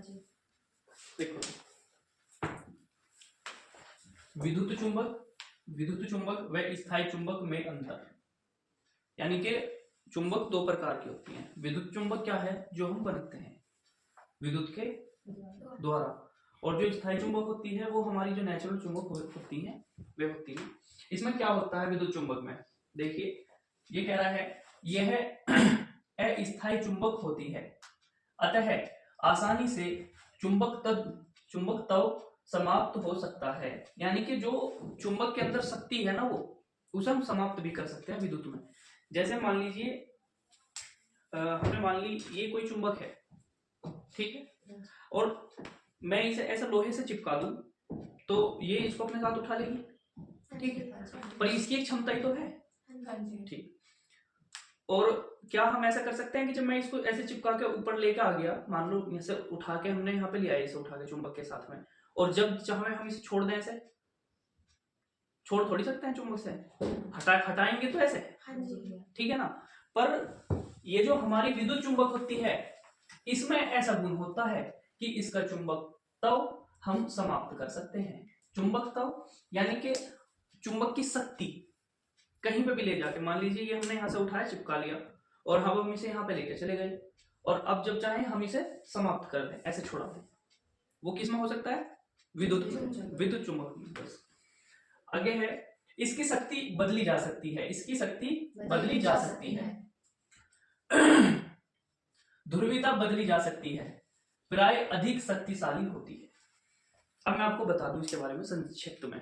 देखो, विद्युत चुंबक व स्थायी चुंबक में अंतर, यानी कि चुंबक दो प्रकार की होती हैं। विद्युत चुंबक क्या है, जो हम बनाते हैं विद्युत के द्वारा, और जो स्थायी चुंबक होती है वो हमारी जो नेचुरल चुंबक होती है वे होती है। इसमें क्या होता है विद्युत चुंबक में, देखिए ये कह रहा है यह अस्थायी चुंबक होती है, अतः आसानी से चुंबक तब समाप्त हो सकता है। यानी कि जो चुंबक के अंदर शक्ति है ना, वो उसे हम समाप्त भी कर सकते हैं विद्युत में। जैसे मान लीजिए हमने मान ली ये कोई चुंबक है, ठीक है, और मैं इसे ऐसा लोहे से चिपका दूं तो ये इसको अपने साथ उठा लेगी, ठीक है, पर इसकी एक क्षमता ही तो है, ठीक। और क्या हम ऐसा कर सकते हैं कि जब मैं इसको ऐसे चिपका के ऊपर लेके आ गया, मान लो ऐसे उठा के हमने यहाँ पे लिया इसे उठा के चुंबक के साथ में, और जब चाहे हम इसे छोड़ दें, ऐसे छोड़ थोड़ी सकते हैं चुंबक से, हटाएंगे तो ऐसे, ठीक है ना। पर ये जो हमारी विद्युत चुंबक होती है इसमें ऐसा गुण होता है कि इसका चुंबक तब हम समाप्त कर सकते हैं। चुंबक तब यानी कि चुंबक की शक्ति कहीं पे भी ले जाके, मान लीजिए ये हमने यहाँ से उठाया चिपका लिया और हम इसे यहाँ पे लेके चले गए, और अब जब चाहे हम इसे समाप्त कर दें, ऐसे छोड़ा दें, वो किस में हो सकता है, विद्युत चुंबक में। आगे है इसकी शक्ति बदली जा सकती है, इसकी शक्ति बदली जा सकती है, ध्रुवीयता बदली जा सकती है, प्राय अधिक शक्तिशाली होती है। अब मैं आपको बता दूं इसके बारे में संक्षिप्त में।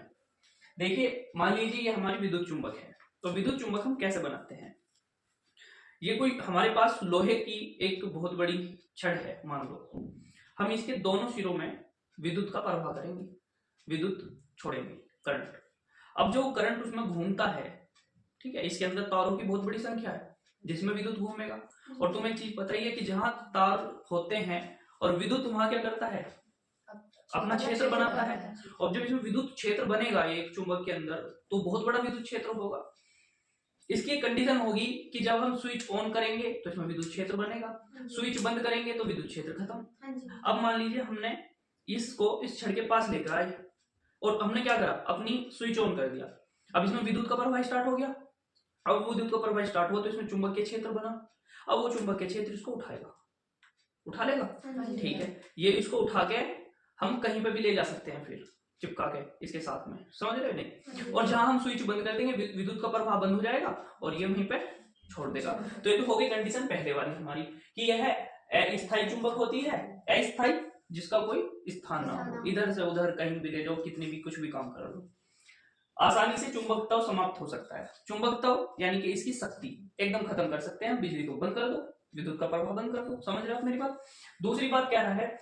देखिए मान लीजिए ये हमारी विद्युत चुंबक है, तो विद्युत चुंबक हम कैसे बनाते हैं, ये कोई हमारे पास लोहे की एक बहुत बड़ी छड़ है, मान लो हम इसके दोनों सिरों में विद्युत का प्रवाह करेंगे, विद्युत छोड़ेंगे, करंट। अब जो करंट उसमें घूमता है, ठीक है, इसके अंदर तारों की बहुत बड़ी संख्या है जिसमें विद्युत घूमेगा, और तुम्हें एक चीज पता ही है कि जहां तार होते हैं और विद्युत वहां क्या करता है, अपना क्षेत्र बनाता है, और जब इसमें विद्युत क्षेत्र बनेगा एक चुंबक के अंदर तो बहुत बड़ा विद्युत क्षेत्र होगा। इसकी एक कंडीशन होगी कि जब हम स्विच ऑन करेंगे तो इसमें विद्युत क्षेत्र बनेगा, स्विच बंद करेंगे तो विद्युत क्षेत्र खत्म। अब मान लीजिए हमने इसको इस छड़ के पास लेकर आए और हमने क्या करा, अपनी स्विच ऑन कर दिया, अब इसमें विद्युत का प्रवाह स्टार्ट हो गया। अब वो विद्युत का प्रवाह स्टार्ट हुआ तो इसमें चुंबकीय क्षेत्र बना, अब वो चुंबकीय क्षेत्र इसको उठाएगा, उठा लेगा, ठीक है, ये इसको उठा के हम कहीं पे भी ले जा सकते हैं, फिर चिपका के इसके साथ में, समझ रहे नहीं, और जहां हम स्विच बंद कर देंगे विद्युत का प्रवाह बंद हो जाएगा और ये वहीं पे छोड़ देगा। तो ये तो हो गई कंडीशन पहले वाली हमारी कि यह अस्थायी चुंबक होती है, अस्थायी जिसका कोई स्थान ना हो, इधर से उधर कहीं भी ले जाओ, कितने भी कुछ भी काम कर लो, आसानी से चुंबकत्व समाप्त हो सकता है। चुंबकत्व यानी कि इसकी शक्ति एकदम खत्म कर सकते हैं, बिजली को बंद कर दो, विद्युत का प्रवाह बंद कर दो, समझ रहे हो आप मेरी बात। दूसरी बात क्या है,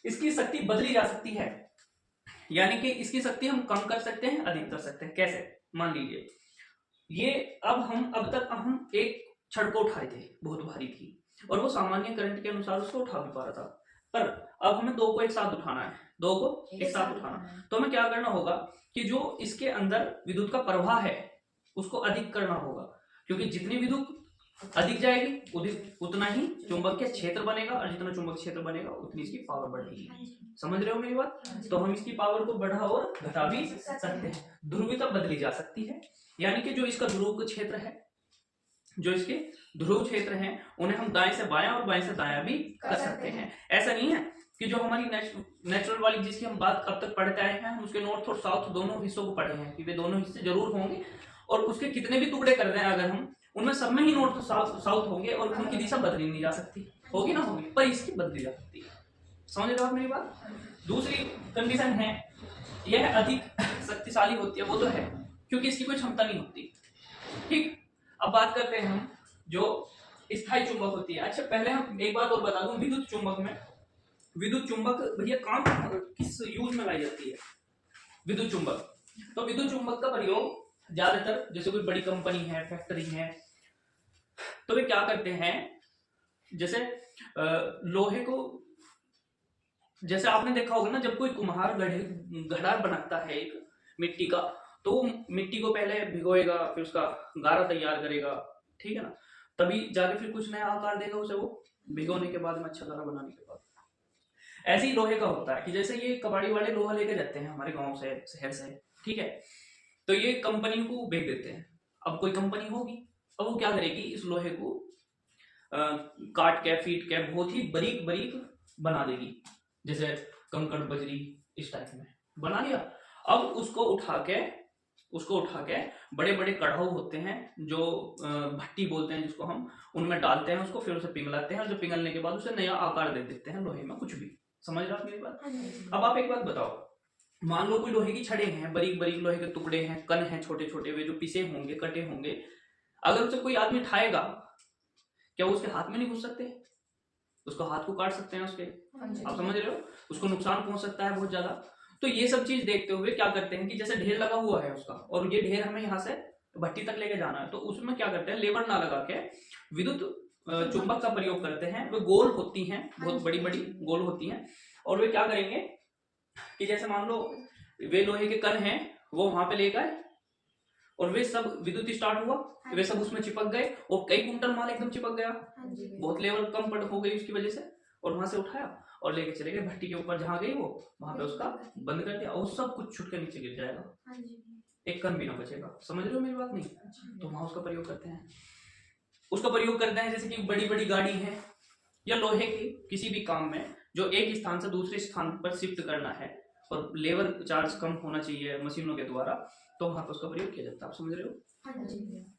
इसकी शक्ति बदली जा सकती है, यानी कि इसकी शक्ति हम कम कर सकते हैं, अधिक कर सकते हैं। कैसे, मान लीजिए ये अब तक हम एक छड़ को उठाए थे, बहुत भारी थी और वो सामान्य करंट के अनुसार उसको उठा भी पा रहा था, पर अब हमें दो को एक साथ उठाना है, दो को एक साथ उठाना, तो हमें क्या करना होगा कि जो इसके अंदर विद्युत का प्रवाह है उसको अधिक करना होगा, क्योंकि जितनी विद्युत अधिक जाएगी उतना ही चुंबकीय क्षेत्र बनेगा, और जितना चुंबकीय क्षेत्र बनेगा उतनी इसकी पावर बढ़ेगी। समझ रहे हो मेरी बात। तो हम इसकी पावर को बढ़ा और घटा भी सकते हैं। ध्रुवीयता बदली जा सकती है, यानी कि जो इसका ध्रुव क्षेत्र है, जो इसके ध्रुव क्षेत्र हैं उन्हें हम दाएं से बायां और बाएं से दायां भी कर सकते हैं। ऐसा नहीं है कि जो हमारी नेचुरल वाली जिसकी हम बात अब तक पढ़ते आए हैं, हम उसके नॉर्थ और साउथ दोनों हिस्सों को पढ़े हैं कि वे दोनों हिस्से जरूर होंगे, और उसके कितने भी टुकड़े कर दें अगर हम, उनमें सब में ही नॉर्थ साउथ होंगे और उनकी दिशा बदली नहीं जा सकती, होगी ना होगी, पर इसकी बदली जा सकती है। समझ रहे हो आप मेरी बात। दूसरी कंडीशन है यह अधिक शक्तिशाली होती है, वो तो है क्योंकि इसकी कोई क्षमता नहीं होती, ठीक। अब बात करते हैं हम जो स्थायी चुंबक होती है। अच्छा पहले हम एक बात और बता दूं, विद्युत चुंबक में, विद्युत चुंबक भैया काम किस यूज में लाई जाती है विद्युत चुंबक, तो विद्युत चुंबक का प्रयोग ज्यादातर जैसे कोई बड़ी कंपनी है, फैक्ट्री है, तो वे क्या करते हैं, जैसे लोहे को, जैसे आपने देखा होगा ना, जब कोई कुम्हार घड़ा बनाता है एक मिट्टी का, तो वो मिट्टी को पहले भिगोएगा, फिर उसका गारा तैयार करेगा, ठीक है ना, तभी जाके फिर कुछ नया आकार देगा उसे, वो भिगोने के बाद में, अच्छा गारा बनाने के बाद। ऐसे ही लोहे का होता है कि जैसे ये कबाड़ी वाले लोहा लेके जाते हैं हमारे गांव से, शहर से, ठीक है, तो ये कंपनी को बेच देते हैं। अब कोई कंपनी होगी, अब वो क्या करेगी, इस लोहे को काट के, फीट के बहुत ही बारीक बारीक बना देगी, जैसे कंकड़ बजरी इस टाइप में बना लिया। अब उसको उठा के बड़े बड़े कढ़ाऊ होते हैं जो भट्टी बोलते हैं जिसको हम, उनमें डालते हैं उसको, फिर उसे पिघलाते हैं और जो पिघलने के बाद उसे नया आकार दे देते हैं लोहे में, कुछ भी। समझ रहे हो आप मेरी बात? अब आप एक बात बताओ, मान लो कोई लोहे की छड़े हैं, बारीक बारीक लोहे के टुकड़े हैं, कण हैं छोटे छोटे, वे जो पिसे होंगे, कटे होंगे, अगर उसे कोई आदमी उठाएगा, क्या वो उसके हाथ में नहीं घुस सकते? उसको हाथ को काट सकते हैं उसके, आप समझ रहे हो, उसको नुकसान पहुंच सकता है बहुत ज्यादा। तो ये सब चीज देखते हुए क्या करते हैं कि जैसे ढेर लगा हुआ है उसका, और ये ढेर हमें यहाँ से भट्टी तक लेके जाना है, तो उसमें क्या करते हैं, लेबर ना लगा के विद्युत चुंबक का प्रयोग करते हैं। वे गोल होती हैं, बहुत बड़ी बड़ी गोल होती हैं, और वे क्या करेंगे कि जैसे मान लो वे लोहे के कण हैं, वो वहां पे ले गए और वे सब विद्युत स्टार्ट हुआ, वे सब उसमें चिपक गए और कई कुंटल माल एकदम चिपक गया, बहुत लेवल कम पड़ हो गई उसकी वजह से, और वहां से उठाया और लेके चले गए भट्टी के ऊपर, जहां गई वो वहां पे उसका बंद कर दिया, और सब कुछ छुट के नीचे गिर जाएगा, एक कण भी ना बचेगा। समझ रहे हो मेरी बात? नहीं तो वहां उसका प्रयोग करते हैं, जैसे कि बड़ी बड़ी गाड़ी है या लोहे के किसी भी काम में जो एक स्थान से दूसरे स्थान पर शिफ्ट करना है और लेबर चार्ज कम होना चाहिए मशीनों के द्वारा, तो वहां पर उसका प्रयोग किया जाता है। आप समझ रहे हो?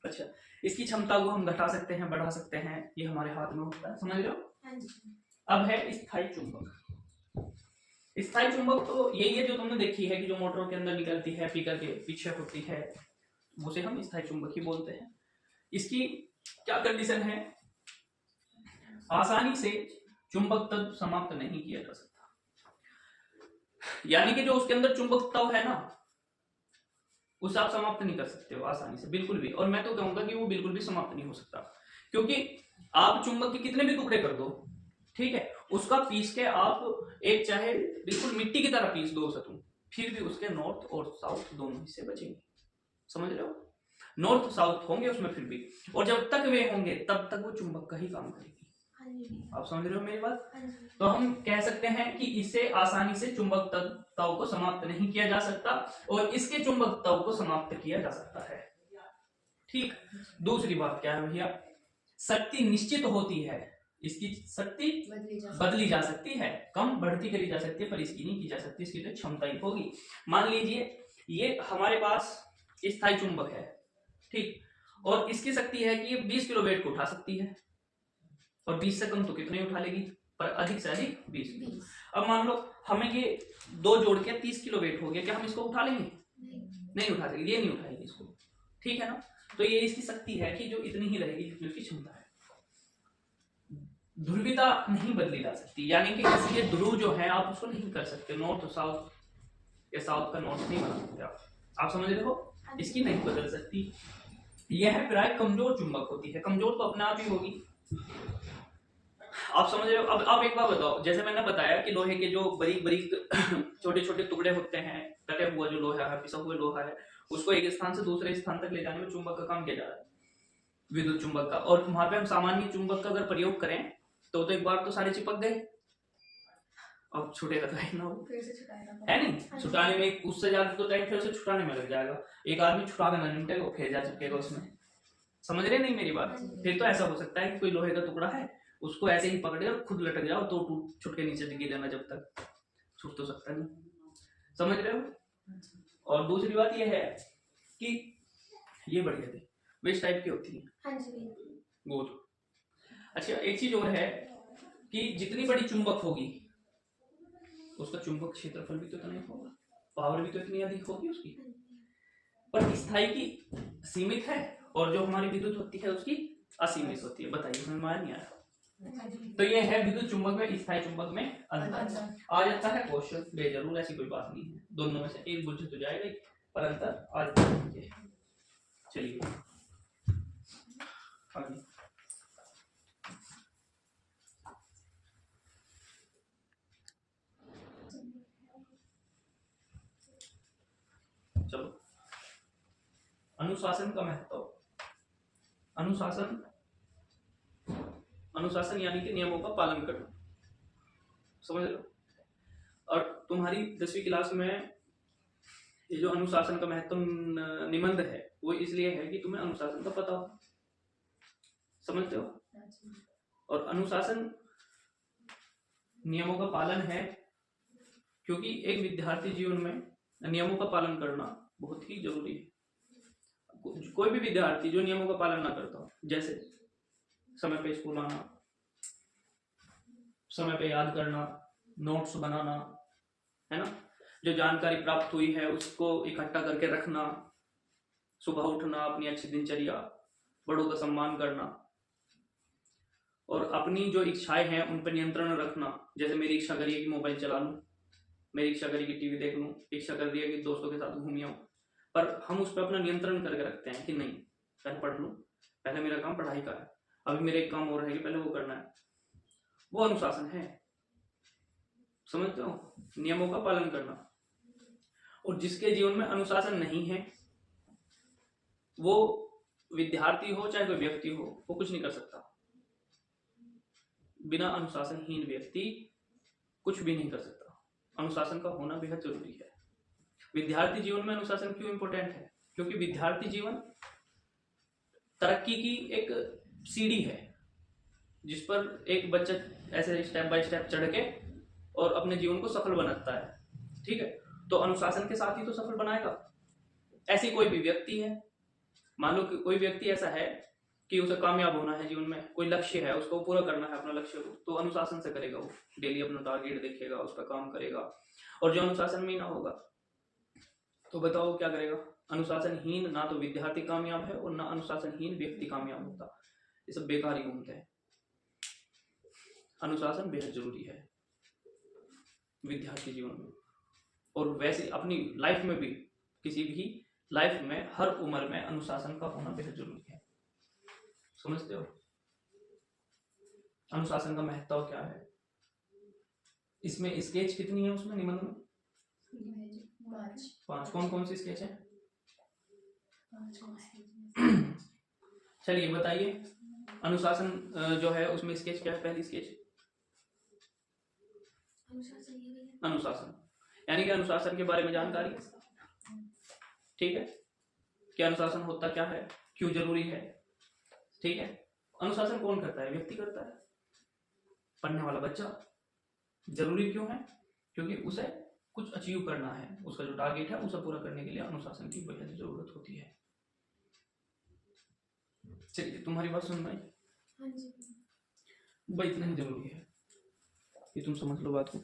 अच्छा, इसकी क्षमता को हम घटा सकते हैं, बढ़ा सकते हैं, ये हमारे हाथ में होता है। समझ रहे हो? अब है स्थायी चुंबक। स्थायी चुंबक तो यही है जो तुमने देखी है कि जो मोटरों के अंदर निकलती है, पीकर के पीछे होती है, उसे हम स्थायी चुंबक ही बोलते हैं। इसकी क्या कंडीशन है, आसानी से चुंबक तत्व समाप्त नहीं किया जा सकता, यानी कि जो उसके अंदर चुंबक तत्व है ना, उसे आप समाप्त नहीं कर सकते हो आसानी से, बिल्कुल भी। और मैं तो कहूंगा कि वो बिल्कुल भी समाप्त नहीं हो सकता, क्योंकि आप चुंबक के कितने भी टुकड़े कर दो, ठीक है, उसका पीस के आप एक चाहे बिल्कुल मिट्टी की तरह पीस दो उसे तुम, फिर भी उसके नॉर्थ और साउथ दोनों हिस्से बचेंगे। समझ रहे हो? नॉर्थ साउथ होंगे उसमें फिर भी, और जब तक वे होंगे तब तक वो चुंबक का ही काम करेगी। आप समझ रहे हो मेरी बात? तो हम कह सकते हैं कि इसे आसानी से चुंबक तत्व को समाप्त नहीं किया जा सकता, और इसके चुंबक तत्व को समाप्त किया जा सकता है। ठीक, दूसरी बात क्या है भैया, शक्ति निश्चित होती है, इसकी शक्ति बदली जा सकती है, कम बढ़ती करी जा सकती है, पर इसकी नहीं की जा सकती, इसकी तो क्षमता ही होगी। मान लीजिए ये हमारे पास स्थायी चुंबक है, ठीक, और इसकी शक्ति है कि ये 20 किलो वेट को उठा सकती है, और 20 से कम तो कितने उठा लेगी, पर अधिक से अधिक 20। अब मान लो हमें ये दो जोड़ के 30 किलो वेट हो गया, क्या हम इसको उठा लेंगे? नहीं उठा सकते, ये नहीं उठाएगी इसको, ठीक है ना। तो ये इसकी शक्ति है कि जो इतनी ही रहेगी जितनी उसकी क्षमता है। ध्रुवीयता नहीं बदली जा सकती, यानी कि इसके ध्रुव जो है आप उसको नहीं कर सकते, नॉर्थ साउथ या साउथ का नॉर्थ नहीं बना सकते आप समझ रहे हो, इसकी नहीं बदल सकती। यह है प्राय कमजोर चुंबक होती है, कमजोर तो अपने आप ही होगी, आप समझ रहे हो। अब आप एक बात बताओ, जैसे मैंने बताया कि लोहे के जो बारीक बारीक छोटे छोटे टुकड़े होते हैं, कटे हुआ जो लोहा है, पिसा हुआ लोहा है, उसको एक स्थान से दूसरे स्थान तक ले जाने में चुंबक का काम किया जा रहा है, विद्युत चुंबक का। और वहां पे हम सामान्य चुंबक का अगर प्रयोग करें तो एक बार तो सारे चिपक गए, अब छूटेगा तो है ना, फिर से छुटाएगा, है नहीं, छुटाने में उससे ज्यादा तो टाइम फिर से छुटाने में लग जाएगा, एक आदमी छुटा देना निपटेगा, फिर जा चिपकेगा उसमें। समझ रहे नहीं मेरी बात? फिर तो ऐसा हो सकता है कि कोई लोहे का टुकड़ा है, उसको ऐसे ही पकड़े और खुद लटक जाओ तो टूट छुट के नीचे गिर जाना, जब तक छूट तो सकता नहीं। समझ रहे हो? और दूसरी बात यह है कि ये बढ़िया थी, वेस्ट टाइप की होती है, गोल। अच्छा, एक चीज और है कि जितनी बड़ी चुंबक होगी उसका चुंबक क्षेत्रफल भी तो इतना ही होगा, पावर भी तो इतनी अधिक होगी उसकी, पर स्थायी की सीमित है और जो हमारी विद्युत होती है उसकी असीमित होती है। बताइए समझ में नहीं आया? तो ये है विद्युत चुंबक में स्थायी चुंबक में अंतर। आ जाता है क्वेश्चन बेजरूर, ऐसी कोई बात नहीं है, दोनों में से एक बुझ तो जाएगा, पर अंतर आ जाता है। चलिए आगे, चलो अनुशासन का महत्व। अनुशासन यानी कि नियमों का पालन करना, समझ लो। और तुम्हारी 10वीं क्लास में ये जो अनुशासन का महत्व निबंध है वो इसलिए है कि तुम्हें अनुशासन का पता हो, समझते हो। और अनुशासन नियमों का पालन है, क्योंकि एक विद्यार्थी जीवन में नियमों का पालन करना बहुत ही जरूरी है। कोई भी विद्यार्थी जो नियमों का पालन ना करता हो, जैसे समय पे स्कूल आना, समय पे याद करना, नोट्स बनाना, है ना, जो जानकारी प्राप्त हुई है उसको इकट्ठा करके रखना, सुबह उठना, अपनी अच्छी दिनचर्या, बड़ों का सम्मान करना, और अपनी जो इच्छाएं हैं उन पर नियंत्रण रखना। जैसे मेरी इच्छा करी है कि मोबाइल चला लूं, मेरी इच्छा करी कि टीवी देख लूं, इच्छा कर रही है कि दोस्तों के साथ घूम आऊं, पर हम उस पर अपना नियंत्रण करके रखते हैं कि नहीं, पहले पढ़ लूं, पहले मेरा काम पढ़ाई का है, अभी मेरे एक काम और है कि पहले वो करना है। वो अनुशासन है, समझते हो, नियमों का पालन करना। और जिसके जीवन में अनुशासन नहीं है, वो विद्यार्थी हो चाहे कोई व्यक्ति हो, वो कुछ नहीं कर सकता। बिना अनुशासनहीन व्यक्ति कुछ भी नहीं कर सकता। अनुशासन का होना बेहद जरूरी है। विद्यार्थी जीवन में अनुशासन क्यों इंपॉर्टेंट है? क्योंकि विद्यार्थी जीवन तरक्की की एक सीढ़ी है, जिस पर एक बच्चा ऐसे स्टेप बाय स्टेप चढ़ के और अपने जीवन को सफल बनाता है, ठीक है। तो अनुशासन के साथ ही तो सफल बनाएगा। ऐसी कोई भी व्यक्ति है, मान लो कि कोई व्यक्ति ऐसा है कि उसे कामयाब होना है जीवन में, कोई लक्ष्य है, उसको पूरा करना है अपना लक्ष्य को, तो अनुशासन से करेगा। वो डेली अपना टारगेट देखेगा, उस पर काम करेगा। और जो अनुशासन में ना होगा तो बताओ क्या करेगा? अनुशासनहीन ना तो विद्यार्थी कामयाब है और ना अनुशासनहीन व्यक्ति कामयाब होता। ये सब बेकार ही घूमते हैं। अनुशासन बेहद जरूरी है विद्यार्थी जीवन में, और वैसे अपनी लाइफ में भी, किसी भी लाइफ में, हर उम्र में अनुशासन का होना बेहद जरूरी है। समझते हो अनुशासन का महत्व क्या है? इसमें स्केच कितनी है उसमें निबंध में? 5। कौन कौन सी स्केच है? चलिए बताइए, अनुशासन जो है उसमें स्केच क्या है? पहली स्केच अनुशासन, यानी कि अनुशासन के बारे में जानकारी, ठीक है। क्या अनुशासन होता क्या है, क्यों जरूरी है, ठीक है। अनुशासन कौन करता है? व्यक्ति करता है, पढ़ने वाला बच्चा। जरूरी क्यों है? क्योंकि उसे कुछ अचीव करना है, उसका जो टारगेट है उसे पूरा करने के लिए अनुशासन की बेहद जरूरत होती है। चलिए, तुम्हारी बात सुन भाई। हाँ जी भाई, इतना ही जरूरी है कि तुम समझ लो बात को।